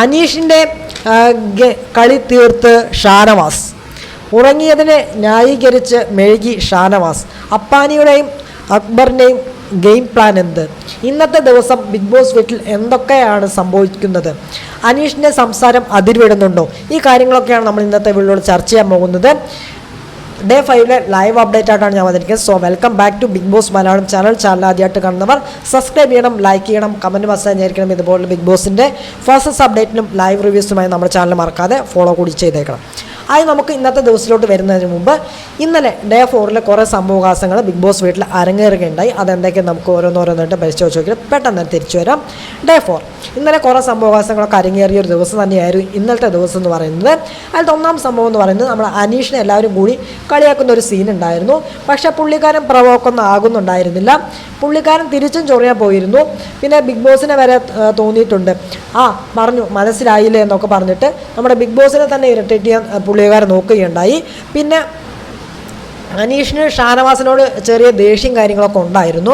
അനീഷിൻ്റെ കളി തീർത്ത് Shanavas, ഉറങ്ങിയതിനെ ന്യായീകരിച്ച് മെഴുകി Shanavas, അപ്പാനിയുടെയും അക്ബറിൻ്റെയും game plan എന്ത്? ഇന്നത്തെ ദിവസം ബിഗ് ബോസ് വീട്ടിൽ എന്തൊക്കെയാണ് സംഭവിക്കുന്നത്? അനീഷിൻ്റെ സംസാരം അതിരുവിടുന്നുണ്ടോ? ഈ കാര്യങ്ങളൊക്കെയാണ് നമ്മൾ ഇന്നത്തെ വീഡിയോയിൽ ചർച്ച ചെയ്യാൻ പോകുന്നത്. ഡേ 5 ലൈവ് അപ്ഡേറ്റ് ആയിട്ടാണ് ഞാൻ വന്നിരിക്കുന്നത്. So welcome back to Bigg Boss Malayalam channel ആദ്യമായിട്ട് കാണുന്നവർ സബ്സ്ക്രൈബ് ചെയ്യണം, ലൈക്ക് ചെയ്യണം, കമൻറ്റ് മെസ്സേജ് ആയിരിക്കണം. ഇതുപോലെ ബിഗ് ബോസിൻ്റെ ഫാസ്റ്റസ്റ്റ് അപ്ഡേറ്റിനും ലൈവ് റിവ്യൂസുമായി നമ്മുടെ ചാനൽ മറക്കാതെ ഫോളോ കൂടി ചെയ്തേക്കണം. അത് നമുക്ക് ഇന്നത്തെ ദിവസത്തിലോട്ട് വരുന്നതിന് മുമ്പ് ഇന്നലെ ഡേ 4 കുറേ സംഭവവികാസങ്ങൾ ബിഗ് ബോസ് വീട്ടിൽ അരങ്ങേറുകയുണ്ടായി. അതെന്തൊക്കെ നമുക്ക് ഓരോന്നോരോന്നായിട്ട് പരിശോധിച്ച് നോക്കിയിട്ട് പെട്ടെന്ന് തിരിച്ചു വരാം. ഡേ 4 ഇന്നലെ കുറേ സംഭവവികാസങ്ങളൊക്കെ അരങ്ങേറിയ ഒരു ദിവസം തന്നെയായിരുന്നു ഇന്നലത്തെ ദിവസം എന്ന് പറയുന്നത്. അതിൽ ഒന്നാം സംഭവം എന്ന് പറയുന്നത് നമ്മൾ അനീഷിനെ എല്ലാവരും കൂടി കളിയാക്കുന്ന ഒരു സീൻ ഉണ്ടായിരുന്നു. പക്ഷേ പുള്ളിക്കാരൻ പ്രവോക്കൊന്നും ആകുന്നുണ്ടായിരുന്നില്ല. പുള്ളിക്കാരൻ തിരിച്ചും ചൊറിയാൻ പോയിരുന്നു. പിന്നെ ബിഗ് ബോസിനെ വരെ തോന്നിയിട്ടുണ്ട്, പറഞ്ഞു മനസ്സിലായില്ലേ എന്നൊക്കെ പറഞ്ഞിട്ട് നമ്മുടെ ബിഗ് ബോസിനെ തന്നെ ഇറിറ്റേറ്റ് ചെയ്യാൻ പുള്ളിക്കാരൻ നോക്കുകയുണ്ടായി. പിന്നെ അനീഷിന് ഷാനവാസിനോട് ചെറിയ ദേഷ്യം കാര്യങ്ങളൊക്കെ ഉണ്ടായിരുന്നു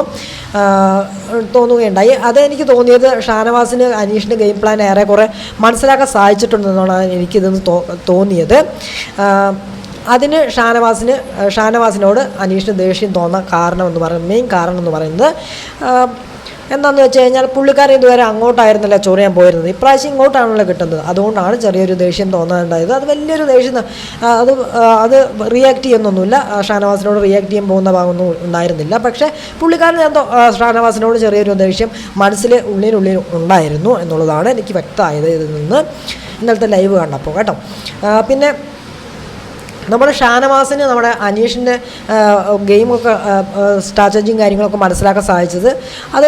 തോന്നുകയുണ്ടായി. അതെനിക്ക് തോന്നിയത് ഷാനവാസിന് അനീഷിൻ്റെ ഗെയിം പ്ലാൻ ഏറെക്കുറെ മനസ്സിലാക്കാൻ സാധിച്ചിട്ടുണ്ടെന്നാണ് എനിക്കിതെന്ന് തോന്നിയത്. അതിന് ഷാനവാസിനോട് അനീഷിന് ദേഷ്യം തോന്നാൻ മെയിൻ കാരണം എന്ന് പറയുന്നത് എന്താണെന്ന് വെച്ച് കഴിഞ്ഞാൽ പുള്ളിക്കാരൻ ഇതുവരെ അങ്ങോട്ടായിരുന്നല്ലോ ചൊറിയാൻ പോയിരുന്നത്, ഇപ്രാവശ്യം ഇങ്ങോട്ടാണല്ലോ കിട്ടുന്നത്. അതുകൊണ്ടാണ് ചെറിയൊരു ദേഷ്യം തോന്നാനുണ്ടായത്. അത് വലിയൊരു ദേഷ്യം, അത് റിയാക്ട് ചെയ്യുന്നൊന്നുമില്ല. ഷാനവാസിനോട് റിയാക്ട് ചെയ്യാൻ പോകുന്ന ഭാഗമൊന്നും ഉണ്ടായിരുന്നില്ല. പക്ഷേ പുള്ളിക്കാരൻ എന്തോ ഷാനവാസിനോട് ചെറിയൊരു ദേഷ്യം മനസ്സിൽ ഉള്ളിനുള്ളിൽ ഉണ്ടായിരുന്നു എന്നുള്ളതാണ് എനിക്ക് വ്യക്തമായത് ഇതിൽ നിന്ന് ഇന്നലത്തെ ലൈവ് കണ്ടപ്പോൾ കേട്ടോ. പിന്നെ നമ്മുടെ ഷാനവാസിന് നമ്മുടെ അനീഷിൻ്റെ ഗെയിമൊക്കെ സ്ട്രാറ്റജിയും കാര്യങ്ങളൊക്കെ മനസ്സിലാക്കാൻ സാധിച്ചത് അത്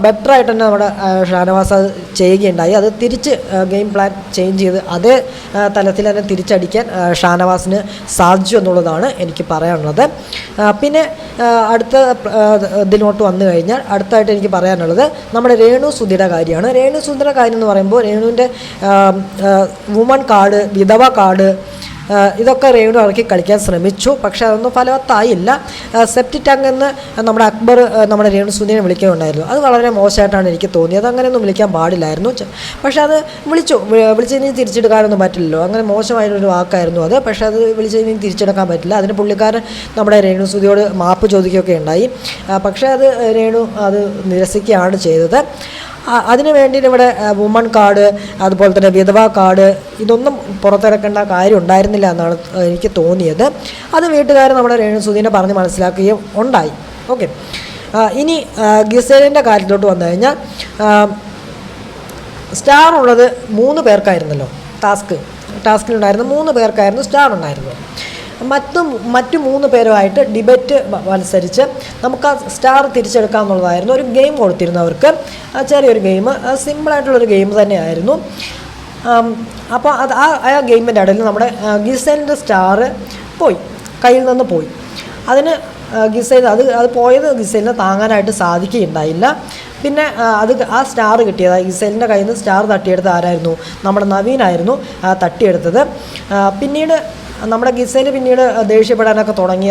ബെറ്ററായിട്ട് തന്നെ നമ്മുടെ ഷാനവാസ് അത് ചെയ്യുകയുണ്ടായി. അത് തിരിച്ച് ഗെയിം പ്ലാൻ ചേഞ്ച് ചെയ്ത് അതേ തലത്തിൽ തന്നെ തിരിച്ചടിക്കാൻ ഷാനവാസിന് സാധിച്ചു എന്നുള്ളതാണ് എനിക്ക് പറയാനുള്ളത്. പിന്നെ അടുത്ത ഇതിലോട്ട് വന്നു കഴിഞ്ഞാൽ അടുത്തായിട്ട് എനിക്ക് പറയാനുള്ളത് നമ്മുടെ രേണു സുധിയുടെ കാര്യമാണ്. രേണു സുധിയുടെ കാര്യം എന്ന് പറയുമ്പോൾ രേണുവിൻ്റെ വുമൺ കാർഡ്, വിധവ കാർഡ്, ഇതൊക്കെ രേണു ഇറക്കി കളിക്കാൻ ശ്രമിച്ചു. പക്ഷേ അതൊന്നും ഫലവത്തായില്ല. സെപ്റ്റി ടാങ്ക് എന്ന് നമ്മുടെ അക്ബർ നമ്മുടെ രേണു സുധിനെ വിളിക്കുകയുണ്ടായിരുന്നു. അത് വളരെ മോശമായിട്ടാണ് എനിക്ക് തോന്നിയത്. അങ്ങനെയൊന്നും വിളിക്കാൻ പാടില്ലായിരുന്നു. പക്ഷേ അത് വിളിച്ചതിന് തിരിച്ചെടുക്കാനൊന്നും പറ്റില്ലല്ലോ. അങ്ങനെ മോശമായൊരു വാക്കായിരുന്നു അത്. പക്ഷേ അത് വിളിച്ചതിന് തിരിച്ചെടുക്കാൻ പറ്റില്ല. അതിന് പുള്ളിക്കാരൻ നമ്മുടെ രേണു സുധിയോട് മാപ്പ് ചോദിക്കുകയൊക്കെ ഉണ്ടായി. പക്ഷേ അത് രേണു അത് നിരസിക്കുകയാണ് ചെയ്തത്. അതിന് വേണ്ടിയിട്ട് ഇവിടെ വുമൺ കാർഡ്, അതുപോലെ തന്നെ വിധവ കാർഡ്, ഇതൊന്നും പുറത്തിറക്കേണ്ട കാര്യം ഉണ്ടായിരുന്നില്ല എന്നാണ് എനിക്ക് തോന്നിയത്. അത് വീട്ടുകാർ നമ്മുടെ രേണു സുധീനെ പറഞ്ഞ് മനസ്സിലാക്കുകയും ഉണ്ടായി. ഓക്കെ, ഇനി ഗിസേലിൻ്റെ കാര്യത്തിലോട്ട് വന്നു കഴിഞ്ഞാൽ സ്റ്റാർ ഉള്ളത് 3 പേർക്കായിരുന്നല്ലോ. ടാസ്കിലുണ്ടായിരുന്ന 3 പേർക്കായിരുന്നു സ്റ്റാർ ഉണ്ടായിരുന്നത്. മറ്റു 3 പേരുമായിട്ട് ഡിബേറ്റ് മത്സരിച്ച് നമുക്ക് ആ സ്റ്റാർ തിരിച്ചെടുക്കുക എന്നുള്ളതായിരുന്നു. ഒരു ഗെയിം കൊടുത്തിരുന്നവർക്ക്, ചെറിയൊരു ഗെയിം, സിമ്പിളായിട്ടുള്ളൊരു ഗെയിം തന്നെയായിരുന്നു. അപ്പോൾ ആ ഗെയിമിൻ്റെ ഇടയിൽ നമ്മുടെ ഗിസേലിൻ്റെ സ്റ്റാർ കയ്യിൽ നിന്ന് പോയി. അതിന് ഗിസേൽ അത് പോയത് ഗിസേലിനെ താങ്ങാനായിട്ട് സാധിക്കുകയുണ്ടായില്ല. പിന്നെ ആ സ്റ്റാർ കിട്ടിയത് ഗിസേലിൻ്റെ കയ്യിൽ നിന്ന് സ്റ്റാർ തട്ടിയെടുത്ത് ആരായിരുന്നു? നമ്മുടെ നവീനായിരുന്നു തട്ടിയെടുത്തത്. പിന്നീട് നമ്മുടെ ഗിസേൽ പിന്നീട് ദേഷ്യപ്പെടാനൊക്കെ തുടങ്ങി.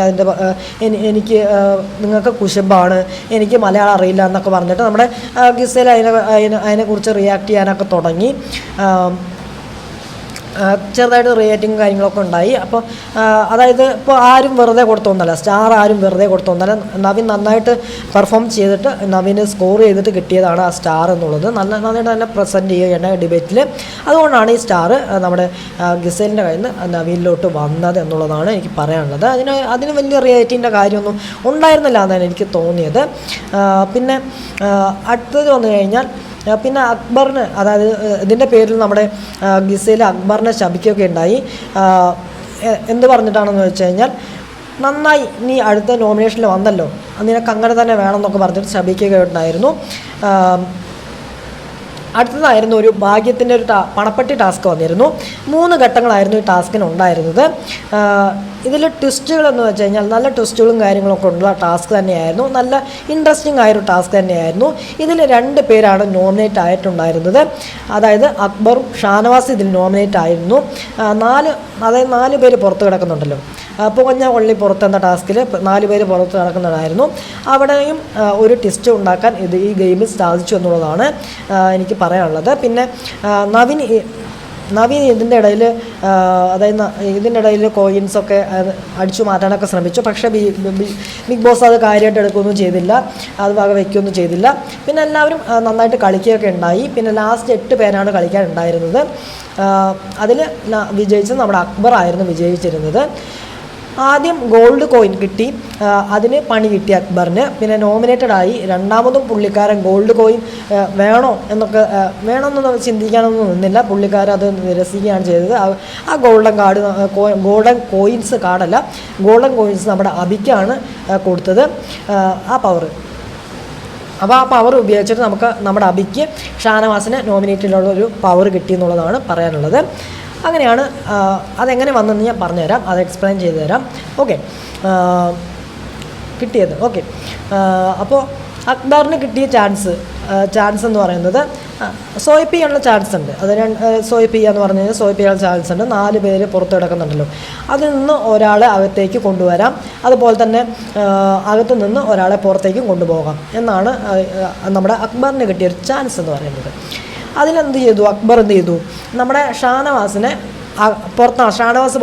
എനിക്ക് നിങ്ങൾക്ക് കുശുമ്പാണ്, എനിക്ക് മലയാളം അറിയില്ല എന്നൊക്കെ പറഞ്ഞിട്ട് നമ്മുടെ ഗിസേൽ അതിനെക്കുറിച്ച് റിയാക്ട് ചെയ്യാനൊക്കെ തുടങ്ങി. ചെറുതായിട്ട് റിയേറ്റിംഗ് കാര്യങ്ങളൊക്കെ ഉണ്ടായി. അപ്പോൾ അതായത് ഇപ്പോൾ ആരും വെറുതെ കൊടുത്തൊന്നല്ല, സ്റ്റാർ ആരും വെറുതെ കൊടുത്തൊന്നല്ല. നവീൻ നന്നായിട്ട് പെർഫോം ചെയ്തിട്ട് നവീന് സ്കോർ ചെയ്തിട്ട് കിട്ടിയതാണ് ആ സ്റ്റാർ എന്നുള്ളത്. നന്നായിട്ട് തന്നെ പ്രസൻറ്റ് ചെയ്യുകയാണ് ഡിബേറ്റിൽ. അതുകൊണ്ടാണ് ഈ സ്റ്റാർ നമ്മുടെ ഗിസേലിൻ്റെ കയ്യിൽ നിന്ന് നവീനിലോട്ട് വന്നത് എന്നുള്ളതാണ് എനിക്ക് പറയാനുള്ളത്. അതിന് വലിയ റിയേറ്റിങ്ങിൻ്റെ കാര്യമൊന്നും ഉണ്ടായിരുന്നില്ല എന്നാണ് എനിക്ക് തോന്നിയത്. പിന്നെ അടുത്തത് വന്നു കഴിഞ്ഞാൽ പിന്നെ അക്ബറിന്, അതായത് ഇതിൻ്റെ പേരിൽ നമ്മുടെ ഗിസേൽ അക്ബറിനെ ശപിക്കുകയൊക്കെ ഉണ്ടായി. എന്ത് പറഞ്ഞിട്ടാണെന്ന് വെച്ച് കഴിഞ്ഞാൽ, നന്നായി നീ അടുത്ത നോമിനേഷനിൽ വന്നല്ലോ, നിനക്ക് അങ്ങനെ തന്നെ വേണമെന്നൊക്കെ പറഞ്ഞിട്ട് ശപിക്കുകയുണ്ടായിരുന്നു. അടുത്തതായിരുന്നു ഒരു ഭാഗ്യത്തിൻ്റെ ഒരു പണപ്പെട്ടി ടാസ്ക് വന്നിരുന്നു. 3 ഘട്ടങ്ങളായിരുന്നു ഈ ടാസ്കിന് ഉണ്ടായിരുന്നത്. ഇതിൽ ട്വിസ്റ്റുകളെന്ന് വെച്ച് കഴിഞ്ഞാൽ നല്ല ട്വിസ്റ്റുകളും കാര്യങ്ങളൊക്കെ ഉള്ള ടാസ്ക് തന്നെയായിരുന്നു. നല്ല ഇൻട്രസ്റ്റിംഗ് ആയൊരു ടാസ്ക് തന്നെയായിരുന്നു. ഇതിൽ 2 പേരാണ് നോമിനേറ്റ് ആയിട്ടുണ്ടായിരുന്നത്. അതായത് അക്ബറും ഷാനവാസ് ഇതിൽ നോമിനേറ്റ് ആയിരുന്നു. 4 പേര് പുറത്ത് കിടക്കുന്നുണ്ടല്ലോ. പുകഞ്ഞ കൊള്ളി പുറത്തെന്ന ടാസ്കിൽ 4 പേര് പുറത്ത് നടക്കുന്നതായിരുന്നു. അവിടെയും ഒരു ട്വിസ്റ്റ് ഉണ്ടാക്കാൻ ഈ ഗെയിമിൽ സാധിച്ചു എന്നുള്ളതാണ് എനിക്ക് പറയാനുള്ളത്. പിന്നെ നവീൻ ഇതിൻ്റെ ഇടയിൽ അതായത് ഇതിൻ്റെ ഇടയിൽ കോയിൻസൊക്കെ അടിച്ചു മാറ്റാനൊക്കെ ശ്രമിച്ചു. പക്ഷേ ബിഗ് ബോസ് അത് കാര്യമായിട്ട് എടുക്കുകയൊന്നും ചെയ്തില്ല, അത് വക വയ്ക്കുകയൊന്നും ചെയ്തില്ല. പിന്നെ എല്ലാവരും നന്നായിട്ട് കളിക്കുകയൊക്കെ ഉണ്ടായി. പിന്നെ ലാസ്റ്റ് 8 പേരാണ് കളിക്കാൻ ഉണ്ടായിരുന്നത്. അതിൽ വിജയിച്ചത് നമ്മുടെ അക്ബർ ആയിരുന്നു വിജയിച്ചിരുന്നത്. ആദ്യം ഗോൾഡ് കോയിൻ കിട്ടി, അതിന് പണി കിട്ടി അക്ബറിന്. പിന്നെ നോമിനേറ്റഡായി. രണ്ടാമതും പുള്ളിക്കാരൻ ഗോൾഡ് കോയിൻ വേണമെന്നൊന്നും ചിന്തിക്കാനൊന്നും നിന്നില്ല. പുള്ളിക്കാരൻ അത് നിരസിക്കുകയാണ് ചെയ്തത്. ആ ഗോൾഡൻ കോയിൻസ് കാർഡല്ല, ഗോൾഡൻ കോയിൻസ് നമ്മുടെ അബിക്കാണ് കൊടുത്തത് ആ പവർ. അപ്പോൾ ആ പവർ ഉപയോഗിച്ചിട്ട് നമുക്ക് നമ്മുടെ അബിക്ക് ഷാനവാസിന് നോമിനേറ്റിലുള്ള ഒരു പവർ കിട്ടി എന്നുള്ളതാണ് പറയാനുള്ളത്. അങ്ങനെയാണ് അതെങ്ങനെ വന്നെന്ന് ഞാൻ പറഞ്ഞുതരാം, അത് എക്സ്പ്ലെയിൻ ചെയ്തു തരാം. ഓക്കെ, കിട്ടിയത് ഓക്കെ. അപ്പോൾ അക്ബറിന് കിട്ടിയ ചാൻസ് എന്ന് പറയുന്നത് സ്വൈപ്പ് ചെയ്യാനുള്ള ചാൻസ് ഉണ്ട്. അത് സ്വൈപ്പ് ചെയ്യുക എന്ന് പറഞ്ഞു കഴിഞ്ഞാൽ സ്വൈപ്പ് ചെയ്യാനുള്ള ചാൻസ് ഉണ്ട്. 4 പേര് പുറത്ത് കിടക്കുന്നുണ്ടല്ലോ, അതിൽ നിന്ന് ഒരാളെ അകത്തേക്ക് കൊണ്ടുവരാം, അതുപോലെ തന്നെ അകത്തു നിന്ന് ഒരാളെ പുറത്തേക്കും കൊണ്ടുപോകാം എന്നാണ് നമ്മുടെ അക്ബറിന് കിട്ടിയൊരു ചാൻസ് എന്ന് പറയുന്നത്. അതിലെന്ത് ചെയ്തു അക്ബർ? എന്ത് ചെയ്തു? നമ്മുടെ ഷാനവാസിനെ ഷാനവാസ്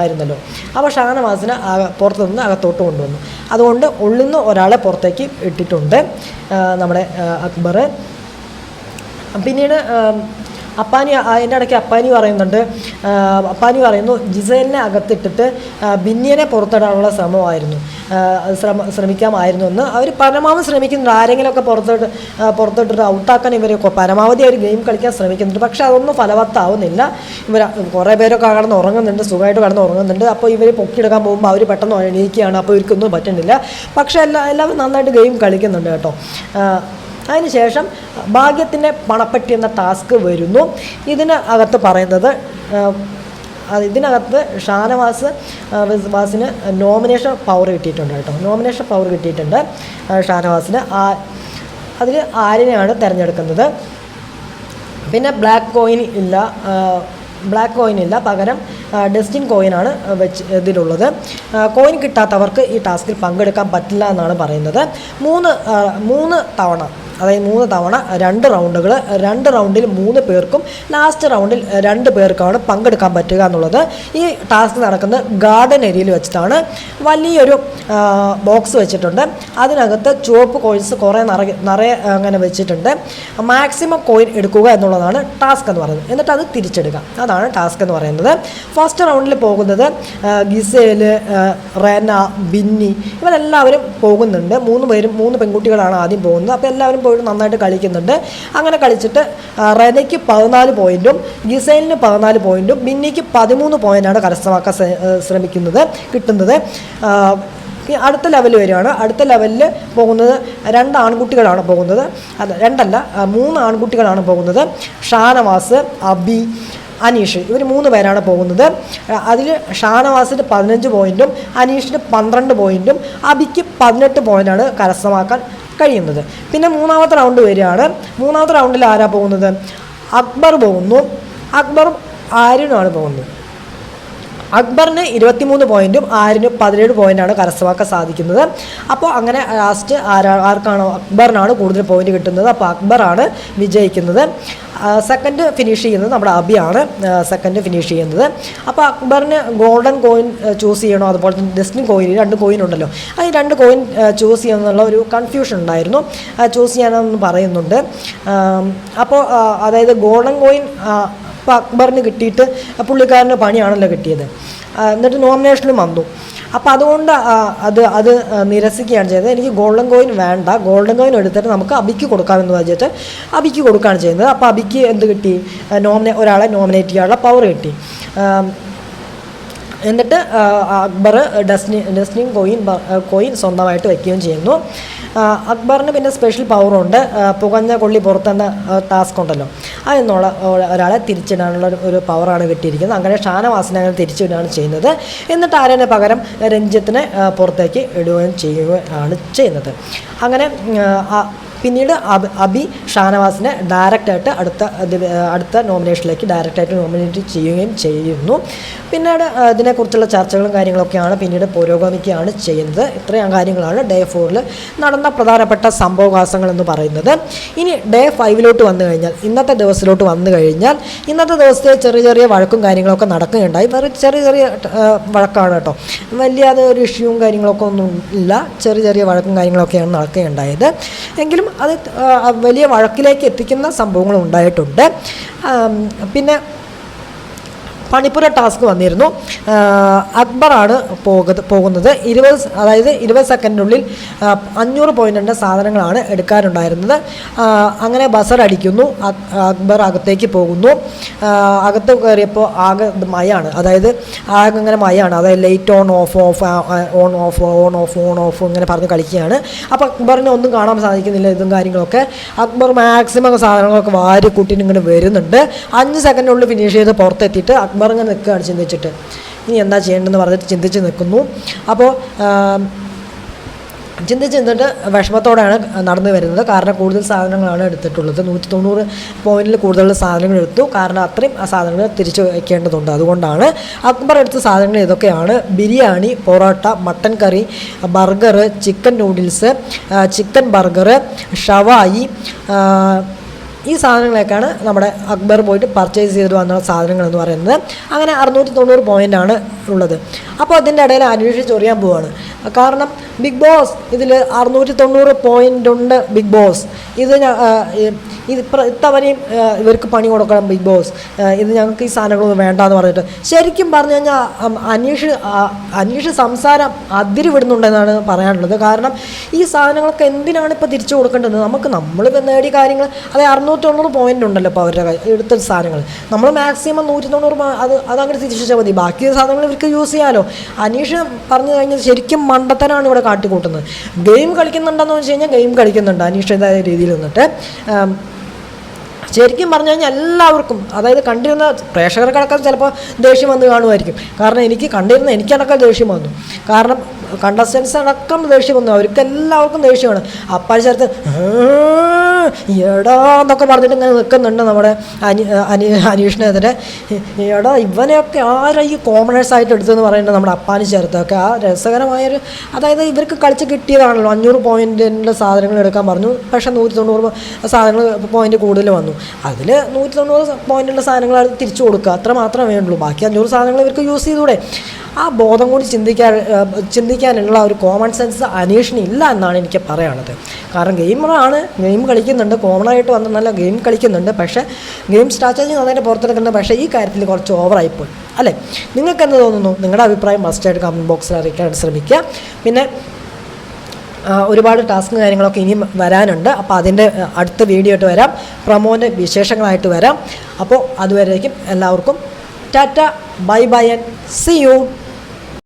ആയിരുന്നല്ലോ, അപ്പോൾ ഷാനവാസിനെ പുറത്തുനിന്ന് അകത്തോട്ട് കൊണ്ടുവന്നു. അതുകൊണ്ട് ഉള്ളിൽ നിന്ന് ഒരാളെ പുറത്തേക്ക് ഇട്ടിട്ടുണ്ട് നമ്മുടെ അക്ബർ. പിന്നീട് അതിൻ്റെ ഇടയ്ക്ക് അപ്പാനി പറയുന്നു ജിസേലിനെ അകത്തിട്ടിട്ട് ബിന്നിയെ പുറത്തിടാനുള്ള ശ്രമിക്കാമായിരുന്നു എന്ന് അവർ പരമാവധി ശ്രമിക്കുന്നുണ്ട്. ആരെങ്കിലുമൊക്കെ പുറത്തിട്ടിട്ട് ഔട്ടാക്കാൻ ഇവർ പരമാവധി അവർ ഗെയിം കളിക്കാൻ ശ്രമിക്കുന്നുണ്ട്. പക്ഷേ അതൊന്നും ഫലവത്താവുന്നില്ല. കുറേ പേരൊക്കെ സുഖമായിട്ട് കിടന്ന് ഉറങ്ങുന്നുണ്ട്. അപ്പോൾ ഇവർ പൊക്കിയെടുക്കാൻ പോകുമ്പോൾ അവർ പെട്ടെന്ന് എണീക്കുകയാണ്. അപ്പോൾ ഇവർക്കൊന്നും പറ്റുന്നില്ല. പക്ഷേ എല്ലാവരും നന്നായിട്ട് ഗെയിം കളിക്കുന്നുണ്ട് കേട്ടോ. അതിനുശേഷം ഭാഗ്യത്തിൻ്റെ പണപ്പെട്ടി എന്ന ടാസ്ക് വരുന്നു. ഇതിനകത്ത് പറയുന്നത് ഷാനവാസിന് നോമിനേഷൻ പവർ കിട്ടിയിട്ടുണ്ട് കേട്ടോ. നോമിനേഷൻ പവർ കിട്ടിയിട്ടുണ്ട് ഷാനവാസിന്. അതിൽ ആരിനെയാണ് തിരഞ്ഞെടുക്കുന്നത്. പിന്നെ ബ്ലാക്ക് കോയിൻ ഇല്ല, പകരം ഡെസ്റ്റിൻ കോയിനാണ് ഇതിലുള്ളത്. കോയിൻ കിട്ടാത്തവർക്ക് ഈ ടാസ്കിൽ പങ്കെടുക്കാൻ പറ്റില്ല എന്നാണ് പറയുന്നത്. മൂന്ന് തവണ 2 റൗണ്ടുകൾ, 2 റൗണ്ടിൽ 3 പേർക്കും ലാസ്റ്റ് റൗണ്ടിൽ 2 പേർക്കാണ് പങ്കെടുക്കാൻ പറ്റുക എന്നുള്ളത്. ഈ ടാസ്ക് നടക്കുന്നത് ഗാർഡൻ ഏരിയയിൽ വെച്ചിട്ടാണ്. വലിയൊരു ബോക്സ് വെച്ചിട്ടുണ്ട്, അതിനകത്ത് ചുവപ്പ് കോയിൻസ് കുറേ നിറയെ അങ്ങനെ വെച്ചിട്ടുണ്ട്. മാക്സിമം കോയിൻ എടുക്കുക എന്നുള്ളതാണ് ടാസ്ക് എന്ന് പറയുന്നത്. എന്നിട്ട് അത് തിരിച്ചെടുക്കുക, അതാണ് ടാസ്ക് എന്ന് പറയുന്നത്. ഫസ്റ്റ് റൗണ്ടിൽ പോകുന്നത് ഗിസേൽ, റെന, ബിന്നി ഇവരെല്ലാവരും പോകുന്നുണ്ട്. 3 പെൺകുട്ടികളാണ് ആദ്യം പോകുന്നത്. അപ്പോൾ എല്ലാവരും പോയിട്ട് നന്നായിട്ട് കളിക്കുന്നുണ്ട്. അങ്ങനെ കളിച്ചിട്ട് റെനയ്ക്ക് 14 പോയിൻറ്റും ഗിസൈലിന് 14 പോയിൻറ്റും ബിന്നിക്ക് 13 പോയിൻ്റാണ് കരസ്ഥമാക്കാൻ കിട്ടുന്നത്. അടുത്ത ലെവൽ വരികയാണ്. അടുത്ത ലെവലിൽ പോകുന്നത് 2 ആൺകുട്ടികളാണ് പോകുന്നത്. 3 ആൺകുട്ടികളാണ് പോകുന്നത്. ഷാനവാസ്, അബി, അനീഷ്, ഇവർ 3 പേരാണ് പോകുന്നത്. അതിൽ ഷാനവാസിന് 15 പോയിൻറ്റും അനീഷിന് 12 പോയിൻറ്റും അബിക്ക് 18 പോയിൻ്റാണ് കരസ്ഥമാക്കാൻ കഴിയുന്നത്. പിന്നെ 3ാമത്തെ റൗണ്ട് വരികയാണ്. 3ാമത്തെ റൗണ്ടിൽ ആരാ പോകുന്നത്? അക്ബർ പോകുന്നു. അക്ബറും ആര്യനുമാണ് പോകുന്നത്. അക്ബറിന് 23 പോയിൻറ്റും ആര്യന് 17 പോയിൻ്റാണ് കരസ്ഥമാക്കാൻ സാധിക്കുന്നത്. അപ്പോൾ അങ്ങനെ ലാസ്റ്റ് ആർക്കാണോ അക്ബറിനാണ് കൂടുതൽ പോയിൻ്റ് കിട്ടുന്നത്. അപ്പോൾ അക്ബറാണ് വിജയിക്കുന്നത്. സെക്കൻഡ് ഫിനിഷ് ചെയ്യുന്നത് നമ്മുടെ അബിയാണ് സെക്കൻഡ് ഫിനിഷ് ചെയ്യുന്നത്. അപ്പോൾ അക്ബറിന് ഗോൾഡൻ കോയിൻ ചൂസ് ചെയ്യണോ, അതുപോലെ തന്നെ ഡെസ്റ്റിനി കോയിൻ, 2 കോയിൻ ഉണ്ടല്ലോ, ഈ 2 കോയിൻ ചൂസ് ചെയ്യണമെന്നുള്ള ഒരു കൺഫ്യൂഷൻ ഉണ്ടായിരുന്നു. ചൂസ് ചെയ്യാനെന്ന് പറയുന്നുണ്ട്. അപ്പോൾ അതായത് ഗോൾഡൻ കോയിൻ ഇപ്പോൾ അക്ബറിന് കിട്ടിയിട്ട് പുള്ളിക്കാരന് പണിയാണല്ലോ കിട്ടിയത്. എന്നിട്ട് നോമിനേഷനും വന്നു. അപ്പോൾ അതുകൊണ്ട് അത് നിരസിക്കുകയാണ് ചെയ്തത്. എനിക്ക് ഗോൾഡൻ കോയിൻ വേണ്ട, ഗോൾഡൻ കോയിൻ എടുത്തിട്ട് നമുക്ക് അബിക്ക് കൊടുക്കാമെന്ന് വെച്ചിട്ട് അബിക്ക് കൊടുക്കുകയാണ് ചെയ്യുന്നത്. അപ്പോൾ അബിക്ക് എന്ത് കിട്ടി? ഒരാളെ നോമിനേറ്റ് ചെയ്യാനുള്ള പവർ കിട്ടി. എന്നിട്ട് അക്ബർ ഡെസ്റ്റിനി കോയിൻ സ്വന്തമായിട്ട് വയ്ക്കുകയും ചെയ്യുന്നു. അക്ബറിന് പിന്നെ സ്പെഷ്യൽ പവറുണ്ട്. പുകഞ്ഞ കൊള്ളി പുറത്തെന്ന ടാസ്ക് ഉണ്ടല്ലോ, അതിനുള്ള ഒരാളെ തിരിച്ചിടാനുള്ള ഒരു പവറാണ് കിട്ടിയിരിക്കുന്നത്. അങ്ങനെ ഷാനവാസിനെ അങ്ങനെ തിരിച്ചിടുകയാണ് ചെയ്യുന്നത്. എന്നിട്ട് ആര്യന് പകരം രഞ്ജിത്തിനെ പുറത്തേക്ക് ഇടുകയും ചെയ്യുകയാണ് ചെയ്യുന്നത്. അങ്ങനെ പിന്നീട് അബി ഷാനവാസിനെ ഡയറക്റ്റായിട്ട് അടുത്ത നോമിനേഷനിലേക്ക് ഡയറക്റ്റായിട്ട് നോമിനേറ്റ് ചെയ്യുകയും ചെയ്യുന്നു. പിന്നീട് ഇതിനെക്കുറിച്ചുള്ള ചർച്ചകളും കാര്യങ്ങളൊക്കെയാണ് പിന്നീട് പുരോഗമിക്കുകയാണ് ചെയ്യുന്നത്. ഇത്രയും കാര്യങ്ങളാണ് ഡേ 4 നടന്ന പ്രധാനപ്പെട്ട സംഭവവികാസങ്ങൾ എന്ന് പറയുന്നത്. ഇനി ഡേ 5 വന്നു കഴിഞ്ഞാൽ, ഇന്നത്തെ ദിവസത്തിലോട്ട് വന്നു കഴിഞ്ഞാൽ, ഇന്നത്തെ ദിവസത്തെ ചെറിയ ചെറിയ വഴക്കും കാര്യങ്ങളൊക്കെ നടക്കുകയുണ്ടായി. വേറെ ചെറിയ ചെറിയ വഴക്കാണ് കേട്ടോ, വലിയ ഒരു ഇഷ്യൂവും കാര്യങ്ങളൊക്കെ ഒന്നും ഇല്ല. ചെറിയ ചെറിയ വഴക്കും കാര്യങ്ങളൊക്കെയാണ് നടക്കുകയുണ്ടായത്. എങ്കിലും അത് വലിയ വഴക്കിലേക്ക് എത്തിക്കുന്ന സംഭവങ്ങൾ ഉണ്ടായിട്ടുണ്ട്. പിന്നെ മണിപ്പൂർ ടാസ്ക് വന്നിരുന്നു. അക്ബറാണ് പോകുന്നത്. 20 സെക്കൻഡിനുള്ളിൽ 500 പോയിൻറ്റിൻ്റെ സാധനങ്ങളാണ് എടുക്കാനുണ്ടായിരുന്നത്. അങ്ങനെ ബസർ അടിക്കുന്നു. അക്ബർ അകത്തേക്ക് പോകുന്നു. അകത്ത് കയറിയപ്പോൾ ആകെ മയാണ്, അതായത് ആകെ ഇങ്ങനെ മയാണ്, അതായത് ലൈറ്റ് ഓൺ ഓഫ് ഇങ്ങനെ പറഞ്ഞ് കളിക്കുകയാണ്. അപ്പോൾ അക്ബറിനെ ഒന്നും കാണാൻ സാധിക്കുന്നില്ല. ഇതും കാര്യങ്ങളൊക്കെ അക്ബർ മാക്സിമം സാധനങ്ങളൊക്കെ വാരി കൂട്ടിന് ഇങ്ങനെ വരുന്നുണ്ട്. 5 സെക്കൻഡിനുള്ളിൽ ഫിനിഷ് ചെയ്ത് പുറത്തെത്തിയിട്ട് അക്ബർ ഇങ്ങനെ നിൽക്കുകയാണ് ചിന്തിച്ചിട്ട്, ഇനി എന്താ ചെയ്യേണ്ടതെന്ന് പറഞ്ഞിട്ട് ചിന്തിച്ച് നിൽക്കുന്നു. അപ്പോൾ ചിന്തിച്ച് നിന്നിട്ട് വിഷമത്തോടെയാണ് നടന്നു വരുന്നത്. കാരണം കൂടുതൽ സാധനങ്ങളാണ് എടുത്തിട്ടുള്ളത്. 190 പോയിൻറ്റിൽ കൂടുതൽ സാധനങ്ങൾ എടുത്തു. കാരണം അത്രയും ആ സാധനങ്ങൾ തിരിച്ചു വയ്ക്കേണ്ടതുണ്ട്. അതുകൊണ്ടാണ് അക്ബർ എടുത്ത സാധനങ്ങൾ ഇതൊക്കെയാണ്: biryani, porotta, mutton curry, burger, chicken noodles, chicken burger, ഷവായി, ഈ സാധനങ്ങളൊക്കെയാണ് നമ്മുടെ അക്ബർ പോയിട്ട് പർച്ചേസ് ചെയ്ത് വന്ന സാധനങ്ങളെന്ന് പറയുന്നത്. അങ്ങനെ 690 പോയിൻ്റാണ് ഉള്ളത്. അപ്പോൾ അതിൻ്റെ ഇടയിൽ അന്വേഷിച്ചൊറിയാൻ പോവുകയാണ്. കാരണം ബിഗ് ബോസ് ഇതിൽ 690 പോയിൻ്റ് ഉണ്ട്. ബിഗ് ബോസ് ഇത്തവണയും ഇവർക്ക് പണി കൊടുക്കണം. ബിഗ് ബോസ് ഇത് ഞങ്ങൾക്ക് ഈ സാധനങ്ങളൊന്നും വേണ്ടാന്ന് പറഞ്ഞിട്ട്, ശരിക്കും പറഞ്ഞു കഴിഞ്ഞാൽ അനീഷ് സംസാരം അതിരി വിടുന്നുണ്ടെന്നാണ് പറയാനുള്ളത്. കാരണം ഈ സാധനങ്ങളൊക്കെ എന്തിനാണ് ഇപ്പോൾ തിരിച്ചു കൊടുക്കേണ്ടത്? നമ്മളിപ്പോൾ നേടിയ കാര്യങ്ങൾ, അതായത് 690 പോയിൻ്റ് ഉണ്ടല്ലോ ഇപ്പോൾ അവരുടെ എടുത്ത സാധനങ്ങൾ. നമ്മൾ മാക്സിമം 190 അതങ്ങനെ തിരിച്ചാൽ മതി. ബാക്കി സാധനങ്ങൾ ഇവർക്ക് യൂസ് ചെയ്യാമല്ലോ. അനീഷ് പറഞ്ഞു കഴിഞ്ഞാൽ ശരിക്കും മണ്ടത്തനാണ് ഇവിടെ കാട്ടിക്കൂട്ടുന്നത്. ഗെയിം കളിക്കുന്നുണ്ടെന്ന് വെച്ച് കഴിഞ്ഞാൽ ഗെയിം കളിക്കുന്നുണ്ട് അനീഷേതായ രീതിയിൽ നിന്നിട്ട്. ശരിക്കും പറഞ്ഞു കഴിഞ്ഞാൽ എല്ലാവർക്കും, അതായത് കണ്ടിരുന്ന പ്രേക്ഷകർക്കടക്കം ചിലപ്പോൾ ദേഷ്യം വന്ന് കാണുമായിരിക്കും. കാരണം എനിക്കടക്കം ദേഷ്യം വന്നു. കാരണം കണ്ടസ്റ്റൻസ് അടക്കം ദേഷ്യം വന്നു. അവർക്ക് എല്ലാവർക്കും ദേഷ്യമാണ്. അപ്പോൾ ചേർത്ത് എടാ എന്നൊക്കെ പറഞ്ഞിട്ട് ഇങ്ങനെ നിൽക്കുന്നുണ്ട് നമ്മുടെ അനീഷിനെതിരെ. എടാ ഇവനെയൊക്കെ ആരാ ഈ കോമണേഴ്സായിട്ട് എടുത്തതെന്ന് പറയുന്നത് നമ്മുടെ അപ്പാനി ചേർത്തൊക്കെ. ആ രസകരമായൊരു, അതായത് ഇവർക്ക് കളിച്ച് കിട്ടിയതാണല്ലോ. 500 പോയിൻറ്റിൻ്റെ സാധനങ്ങൾ എടുക്കാൻ പറഞ്ഞു. പക്ഷേ 190 സാധനങ്ങൾ പോയിൻറ്റ് കൂടുതൽ വന്നു. അതിൽ 190 പോയിൻറ്റുള്ള സാധനങ്ങൾ അത് തിരിച്ചു കൊടുക്കുക, അത്ര മാത്രമേ വേണ്ടുള്ളൂ. ബാക്കി 500 സാധനങ്ങൾ ഇവർക്ക് യൂസ് ചെയ്തുകൂടെ? ആ ബോധം കൂടി ചിന്തിക്കാനുള്ള ഒരു കോമൺ സെൻസ് അനീഷിന് ഇല്ല എന്നാണ് എനിക്ക് പറയാനുള്ളത്. കാരണം ഗെയിമറാണ്, ഗെയിം കളിക്കുന്നുണ്ട്, കോമണായിട്ട് വന്ന് നല്ല ഗെയിം കളിക്കുന്നുണ്ട്. പക്ഷേ ഗെയിം സ്ട്രാറ്റജി നന്നായിട്ട് പുറത്തെടുക്കുന്നുണ്ട്. പക്ഷേ ഈ കാര്യത്തിൽ കുറച്ച് ഓവറായിപ്പോയി അല്ലേ? നിങ്ങൾക്ക് എന്ത് തോന്നുന്നു? നിങ്ങളുടെ അഭിപ്രായം മസ്റ്റായിട്ട് കമൻറ്റ് ബോക്സിൽ അറിയിക്കാൻ ശ്രമിക്കുക. പിന്നെ ഒരുപാട് ടാസ്കും കാര്യങ്ങളൊക്കെ ഇനിയും വരാനുണ്ട്. അപ്പോൾ അതിൻ്റെ അടുത്ത വീഡിയോ ആയിട്ട് വരാം, പ്രൊമോൻ്റെ വിശേഷങ്ങളായിട്ട് വരാം. അപ്പോൾ അതുവരേക്കും എല്ലാവർക്കും ടാറ്റ, bye bye and see U.